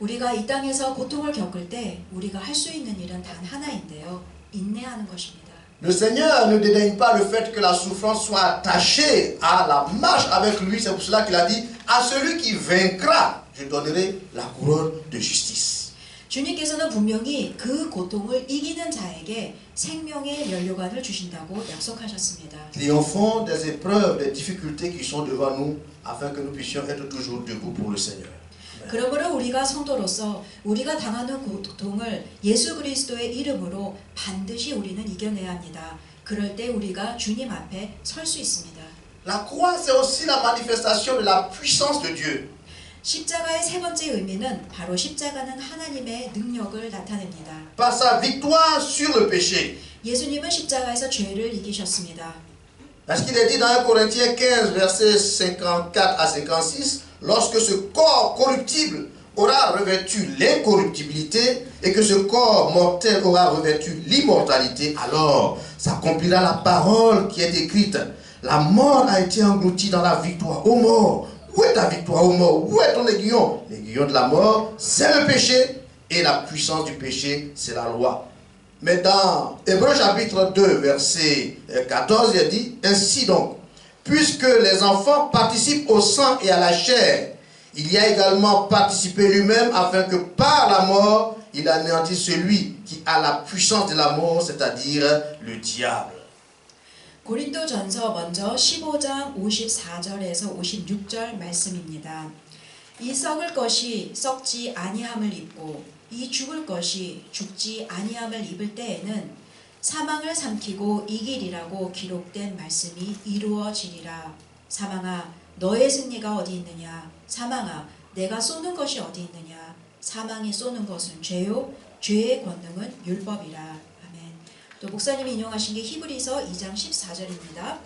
우리가 이 땅에서 고통을 겪을 때 우리가 할 수 있는 일은 단 하나인데요. 인내하는 것입니다. Le Seigneur ne dédaigne pas le fait que la souffrance soit attachée à la marche avec lui. C'est pour cela qu'il a dit, à celui qui vaincra, je donnerai la couronne de justice. 주님께서는 분명히 그 고통을 이기는 자에게 생명의 면류관을 주신다고 약속하셨습니다. Triomphons des épreuves, des difficultés qui sont devant nous, afin que nous puissions être toujours debout pour le Seigneur. 그러므로 우리가 성도로서 우리가 당하는 고통을 예수 그리스도의 이름으로 반드시 우리는 이겨내야 합니다. 그럴 때 우리가 주님 앞에 설 수 있습니다. La croix, c'est aussi la manifestation de la puissance de Dieu. 십자가의 세 번째 의미는 바로 십자가는 하나님의 능력을 나타냅니다. Par sa victoire sur le péché. 예수님은 십자가에서 죄를 이기셨습니다. Parce qu'il est dit dans 1 Corinthiens 15, versets 54 à 56, lorsque ce corps corruptible aura revêtu l'incorruptibilité et que ce corps mortel aura revêtu l'immortalité, alors s'accomplira la parole qui est écrite. La mort a été engloutie dans la victoire. Ô mort, où est ta victoire, ô mort? Où est ton aiguillon? L'aiguillon de la mort, c'est le péché, et la puissance du péché, c'est la loi. Mais dans Hébreux chapitre 2, verset 14, il dit, ainsi donc, puisque les enfants participent au sang et à la chair, il y a également participé lui-même afin que par la mort, il anéantisse celui qui a la puissance de la mort, c'est-à-dire le diable. 고린도전서 먼저 15장 54절에서 56절 말씀입니다. 이 썩을 것이 썩지 아니함을 입고 이 죽을 것이 죽지 아니함을 입을 때에는 사망을 삼키고 이기리라고 기록된 말씀이 이루어지리라. 사망아 너의 승리가 어디 있느냐? 사망아 내가 쏘는 것이 어디 있느냐? 사망이 쏘는 것은 죄요 죄의 권능은 율법이라. 또 목사님이 인용하신 게 히브리서 2장 14절입니다.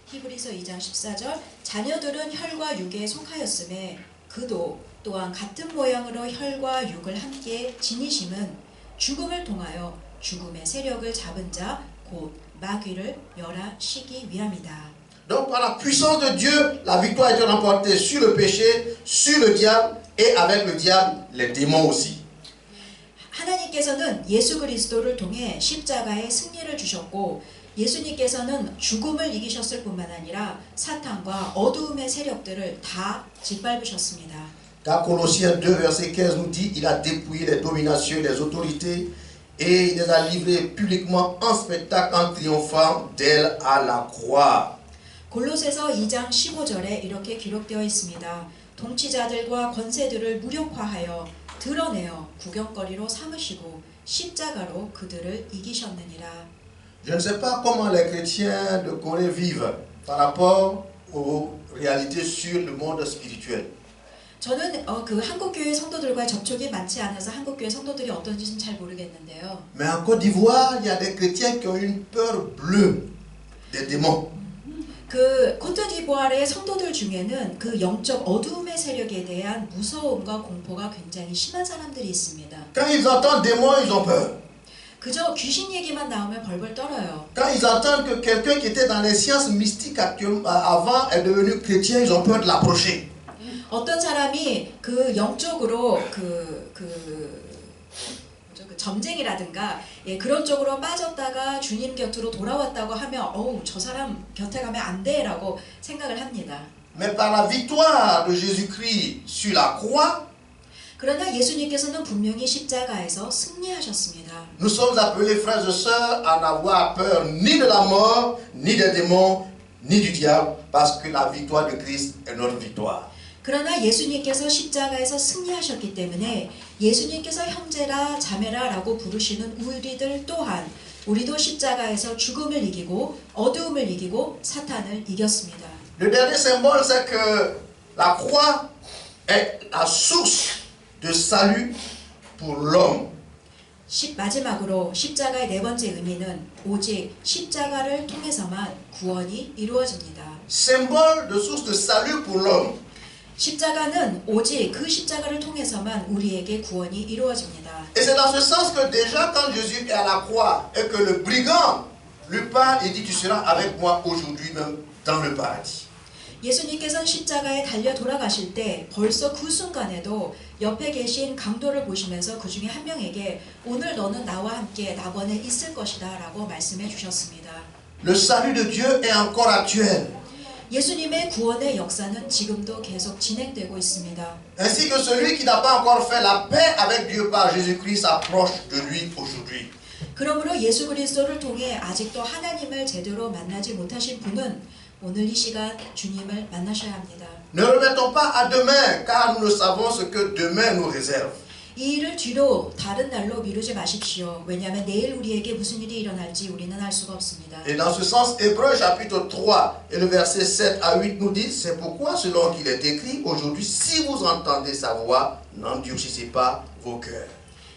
히브리서 2장 14절 자녀들은 혈과 육에 속하였음에 그도 또한 같은 모양으로 혈과 육을 함께 지니심은 죽음을 통하여 죽음의 세력을 잡은 자 곧 마귀를 멸하시기 위함이다. Donc par la puissance de Dieu, la victoire a été remportée sur le péché, sur le diable et avec le diable, les démons aussi. 하나님께서는 예수 그리스도를 통해 십자가의 승리를 주셨고 예수님께서는 죽음을 이기셨을 뿐만 아니라 사탄과 어두움의 세력들을 다 짓밟으셨습니다. Car Colossiens 2 verset 15 nous dit, il a dépouillé les dominations, les autorités et il les a livrées publiquement en spectacle en triomphant d'elles à la croix. 골로새서 2장 15절에 이렇게 기록되어 있습니다. 통치자들과 권세들을 무력화하여 드러내어 구경거리로 삼으시고 십자가로 그들을 이기셨느니라. Je ne sais pas comment les chrétiens de Corée vivent par rapport aux réalités sur le monde spirituel. 저는 그 한국교회 성도들과 접촉이 많지 않아서 한국교회 성도들이 어떤지는 잘 모르겠는데요. Mais en Côte d'Ivoire, il y a des chrétiens qui ont une peur bleue des démons. 그 코트디부아르의 성도들 중에는 그 영적 어두움의 세력에 대한 무서움과 공포가 굉장히 심한 사람들이 있습니다. Quand ils entendent démons, ils ont peur. 그저 귀신 얘기만 나오면 벌벌 떨어요. Quand ils entendent que quelqu'un qui était dans les sciences mystiques avant est devenu chrétien, ils ont peur de l'approcher. 어떤 사람이 그 영적으로 그 점쟁이라든가 그런 쪽으로 빠졌다가 주님 곁으로 돌아왔다고 하면 어우 저 사람 곁에 가면 안 돼라고 생각을 합니다. Mais par la victoire de Jésus-Christ sur la croix, 그러나 예수님께서는 분명히 십자가에서 승리하셨습니다. nous sommes appelés frères et sœurs à n'avoir peur ni de la mort, ni des démons, ni du diable, parce que la victoire de Christ est notre victoire. 그러나 예수님께서 십자가에서 승리하셨기 때문에 예수님께서 형제라 자매라라고 부르시는 우리들 또한 우리도 십자가에서 죽음을 이기고 어두움을 이기고 사탄을 이겼습니다. Le dernier symbole, c'est que la croix est la source de salut pour l'homme. 마지막으로 십자가의 네 번째 의미는 오직 십자가를 통해서만 구원이 이루어집니다. Symbole de source de salut pour l'homme. 십자가는 오직 그 십자가를 통해서만 우리에게 구원이 이루어집니다. Et c'est dans ce sens que déjà quand Jésus est à la croix et que le brigand lui parle et dit tu seras avec moi aujourd'hui même dans le paradis. 예수님께서는 십자가에 달려 돌아가실 때 벌써 그 순간에도 옆에 계신 강도를 보시면서 그 중에 한 명에게 오늘 너는 나와 함께 낙원에 있을 것이다 라고 말씀해 주셨습니다. Le salut de Dieu est encore actuel. 예수님의 구원의 역사는 지금도 계속 진행되고 있습니다. Ainsi que celui qui n'a pas encore fait la paix avec Dieu par Jésus-Christ approche de lui aujourd'hui. 그러므로 예수 그리스도를 통해 아직도 하나님을 제대로 만나지 못하신 분은 오늘 이 시간 주님을 만나셔야 합니다. Ne remettons pas à demain car nous ne savons ce que demain nous réserve. 이 일을 뒤로 다른 날로 미루지 마십시오. 왜냐하면 내일 우리에게 무슨 일이 일어날지 우리는 알 수가 없습니다. Et dans ce sens, Hébreux chapitre 3 et le verset 7 à 8 nous dit, c'est pourquoi selon qu'il est écrit, aujourd'hui si vous entendez sa voix, n'endurcissez pas vos cœurs.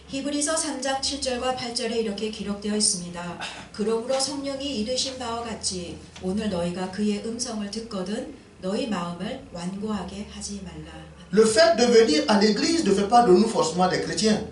히브리서 3장 7절과 8절에 이렇게 기록되어 있습니다. 그러므로 성령이 이르신 바와 같이 오늘 너희가 그의 음성을 듣거든 너희 마음을 완고하게 하지 말라. Le fait de venir à l'église ne fait pas de nous forcément des chrétiens.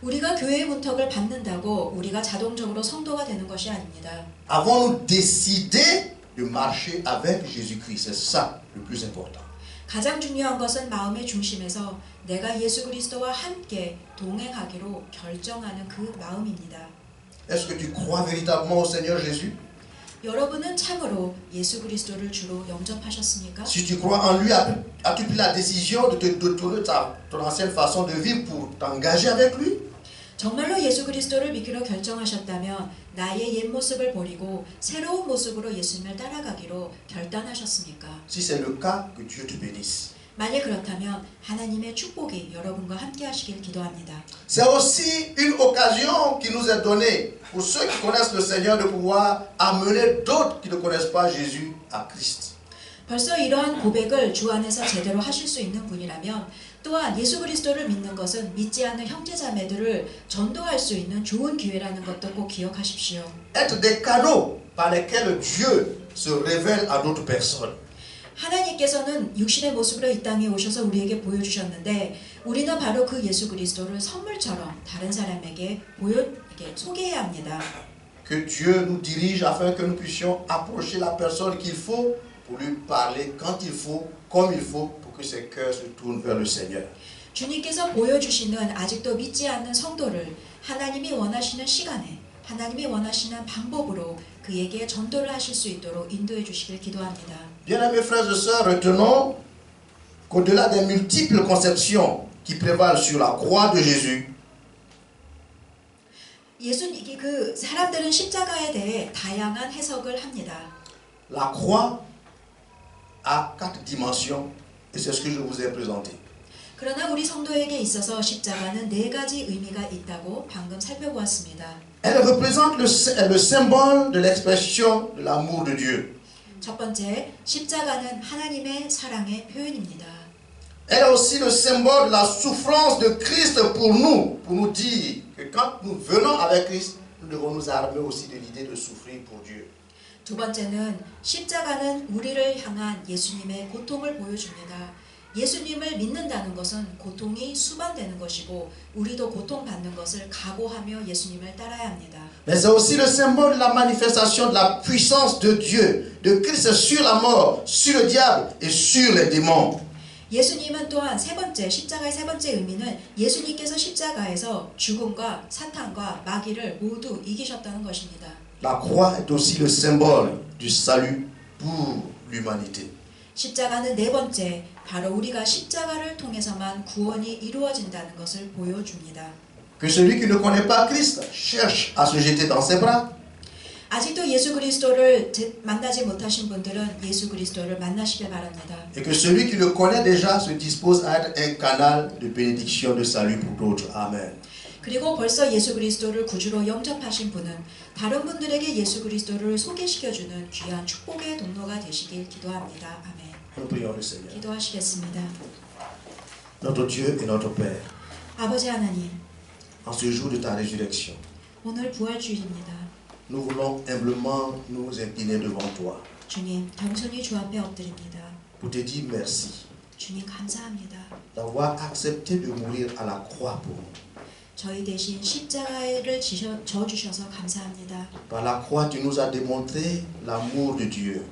우리가 교회의 문턱을 받는다고 우리가 자동적으로 성도가 되는 것이 아닙니다. Avons-nous décidé de marcher avec Jésus-Christ? C'est ça le plus important. 가장 중요한 것은 마음의 중심에서 내가 예수 그리스도와 함께 동행하기로 결정하는 그 마음입니다. Est-ce que tu crois véritablement au Seigneur Jésus? 여러분은 참으로 예수 그리스도를 주로 영접하셨습니까? Si tu crois en lui, as-tu pris la décision de te détourner de ton ancienne façon de vivre pour t'engager avec lui? 정말로 예수 그리스도를 믿기로 결정하셨다면 나의 옛 모습을 버리고 새로운 모습으로 예수님을 따라가기로 결단하셨습니까? Si c'est le cas, que Dieu te bénisse. 만약 그렇다면 하나님의 축복이 여러분과 함께 하시길 기도합니다. C'est aussi une occasion qui nous est donnée pour ceux qui connaissent le Seigneur de pouvoir amener d'autres qui ne connaissent pas Jésus à Christ. 벌써 이러한 고백을 주 안에서 제대로 하실 수 있는 분이라면 또한 예수 그리스도를 믿는 것은 믿지 않는 형제자매들을 전도할 수 있는 좋은 기회라는 것도 꼭 기억하십시오. Être des canaux par lesquels Dieu se révèle à d'autres personnes. 하나님께서는 육신의 모습으로 이 땅에 오셔서 우리에게 보여주셨는데 우리는 바로 그 예수 그리스도를 선물처럼 다른 사람에게 소개해야 합니다. Que Dieu nous dirige afin que nous puissions approcher la personne qu'il faut pour lui parler quand il faut, comme il faut, pour que ses cœurs se tournent vers le Seigneur. 주님께서 보여주시는 아직도 믿지 않는 성도를 하나님이 원하시는 시간에 하나님이 원하시는 방법으로 그에게 전도를 하실 수 있도록 인도해 주시길 기도합니다. Bien-aimés frères et sœurs, retenons qu'au-delà des multiples conceptions qui prévalent sur la croix de Jésus, 그 사람들은 십자가에 대해 다양한 해석을 합니다. la croix a 4 dimensions et c'est ce que je vous ai présenté. 그러나 우리 성도에게 있어서 십자가는 4가지 의미가 있다고 방금 살펴보았습니다. Elle représente le symbole de l'expression de l'amour de Dieu. 첫 번째, 십자가는 하나님의 사랑의 표현입니다. Elle est aussi le symbole de la souffrance de Christ pour nous dire que quand nous venons avec Christ, nous devons nous armer aussi de l'idée de souffrir pour Dieu. 두 번째는 십자가는 우리를 향한 예수님의 고통을 보여줍니다. 예수님을 믿는다는 것은 고통이 수반되는 것이고 우리도 고통받는 것을 각오하며 예수님을 따라야 합니다. Mais c'est aussi le symbole de la manifestation de la puissance de Dieu, de Christ sur la mort, sur le diable et sur les démons. 예수님은 또한 세 번째, 십자가의 세 번째 의미는 예수님께서 십자가에서 죽음과 사탄과 마귀를 모두 이기셨다는 것입니다. La croix est aussi le symbole du salut pour l'humanité. 십자가는 네 번째, 바로 우리가 십자가를 통해서만 구원이 이루어진다는 것을 보여줍니다. Que celui qui ne connaît pas Christ cherche à se jeter dans ses bras. 아직도 예수 그리스도를 만나지 못하신 분들은 예수 그리스도를 만나시길 바랍니다. Et que celui qui le connaît déjà se dispose à être un canal de bénédiction, de salut pour d'autres. Amen. 그리고 벌써 예수 그리스도를 구주로 영접하신 분은 다른 분들에게 예수 그리스도를 소개시켜주는 귀한 축복의 동로가 되시길 기도합니다. 아멘. Nous prions le Seigneur. 기도하시겠습니다. Notre Dieu et notre Père. 아버지 하나님, en ce jour de ta résurrection, 오늘 부활주일입니다. nous voulons humblement nous incliner devant toi 주님, 겸손히 주 앞에 엎드립니다. pour te dire merci 주님 감사합니다. d'avoir accepté de mourir à la croix pour nous. 저희 대신 십자가를 져주셔서 감사합니다. Par la croix, tu nous as démontré l'amour de Dieu.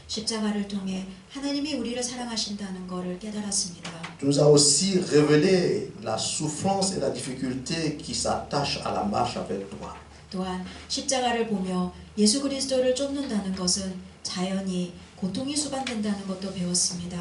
십자가를 통해 하나님이 우리를 사랑하신다는 것을 깨달았습니다. Tu nous as aussi révélé la souffrance et la difficulté qui s'attachent à la marche avec toi. 또한 십자가를 보며 예수 그리스도를 쫓는다는 것은 자연히 고통이 수반된다는 것도 배웠습니다.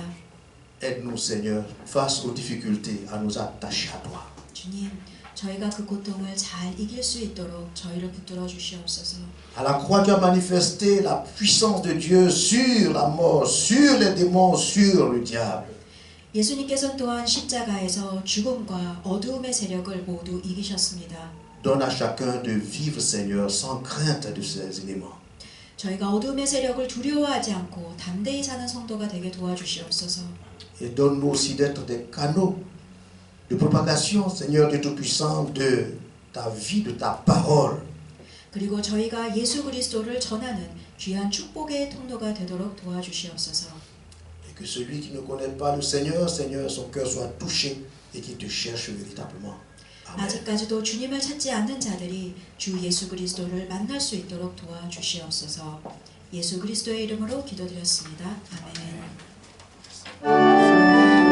Aide-nous, Seigneur, face aux difficultés, à nous attacher à toi. 주님, 저희가 그 고통을 잘 이길 수 있도록 저희를 붙들어 주시옵소서. À la croix, tu as manifesté la puissance de Dieu sur la mort, sur les démons, sur le diable. 예수님께서는 또한 십자가에서 죽음과 어두움의 세력을 모두 이기셨습니다. Donne à chacun de vivre, Seigneur, sans crainte de ces éléments. 저희가 어두움의 세력을 두려워하지 않고 담대히 사는 성도가 되게 도와주시옵소서. Et donne-nous aussi d'être des canaux de propagation, Seigneur Dieu Tout-Puissant, de ta vie, de ta parole. 그리고 저희가 예수 그리스도를 전하는 귀한 축복의 통로가 되도록 도와주시옵소서. Et que celui qui ne connaît pas le Seigneur, Seigneur, son cœur soit touché et qu'il te cherche véritablement. Amen. 아직까지도 주님을 찾지 않는 자들이 주 예수 그리스도를 만날 수 있도록 도와주시옵소서. 예수 그리스도의 이름으로 기도드렸습니다. 아멘. Sang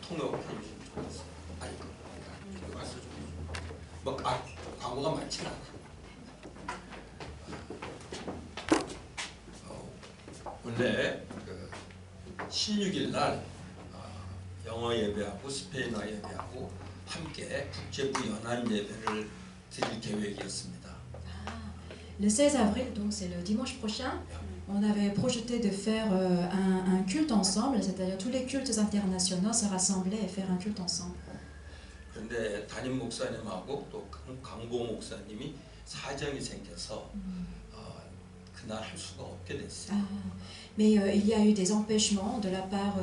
통역해 주시면 좋겠어요. 아니, 이거 말씀 좀. 뭐 광고가 많지는 않아요. 원래 그 16일 날 영어 예배하고 스페인어 예배하고 함께 국제부 연합 예배를 드릴 계획이었습니다. Le 16 avril, donc c'est le dimanche prochain, on avait projeté de faire un culte ensemble, c'est-à-dire tous les cultes internationaux se rassembler et faire un culte ensemble. 그런데 담임 목사님하고 또 강보 목사님이 사정이 생겨서 그날 할 수가 없게 됐어요. Mais il y a eu des empêchements de la part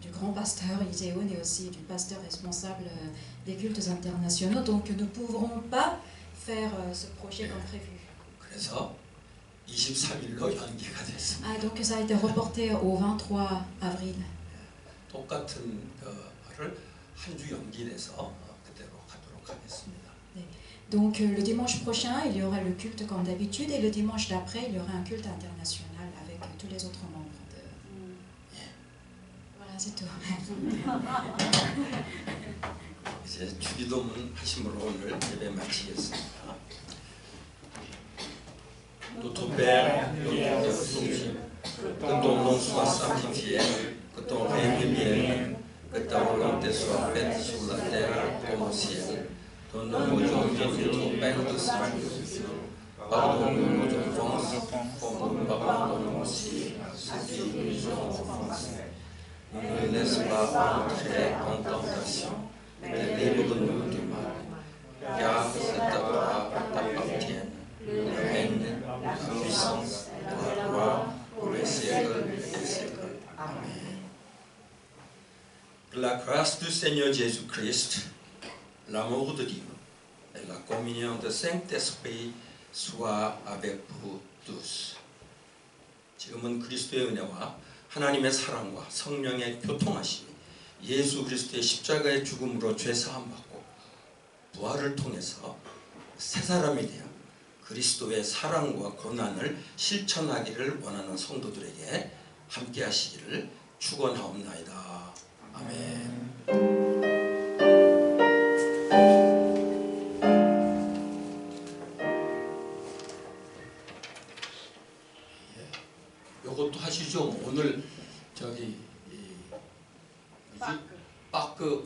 du grand pasteur Iséon et aussi du pasteur responsable des cultes internationaux, donc nous ne pourrons pas faire ce projet comme prévu. 그래서 23일로 연기가 됐습니다. Donc ça a été reporté au 23 avril. 똑같은 거를 한 주 연기돼서 그대로 가도록 하겠습니다. Donc le dimanche prochain, il y aura le culte comme d'habitude et le dimanche d'après, il y aura un culte international avec tous les autres membres de... Voilà, c'est tout. 이제 주기도문 하심으로 오늘 예배 마치겠습니다. Notre Père, notre Dieu, que ton nom soit sanctifié, que ton règne vienne, que ta volonté soit faite sur la terre comme au ciel. Donne-nous aujourd'hui notre pain de ce jour. Pardonne-nous nos offenses, comme nous pardonnons aussi à ceux qui nous ont offensés. Ne nous laisse pas entrer en tentation, mais délivre-nous du mal. Car c'est à toi t'appartiennent le règne, la puissance et la gloire pour les siècles des siècles. Amen. Que la grâce du Seigneur Jésus-Christ, l'amour de Dieu et la communion du Saint-Esprit soit avec vous tous. 지금은 그리스도의 은혜와 하나님의 사랑과 성령의 교통하심이 예수 그리스도의 십자가의 죽음으로 죄 사함 받고 부활을 통해서 새 사람이 되어 그리스도의 사랑과 고난을 실천하기를 원하는 성도들에게 함께 하시기를 축원하옵나이다. 아멘. 요것도 하시죠. 오늘 저기 빠크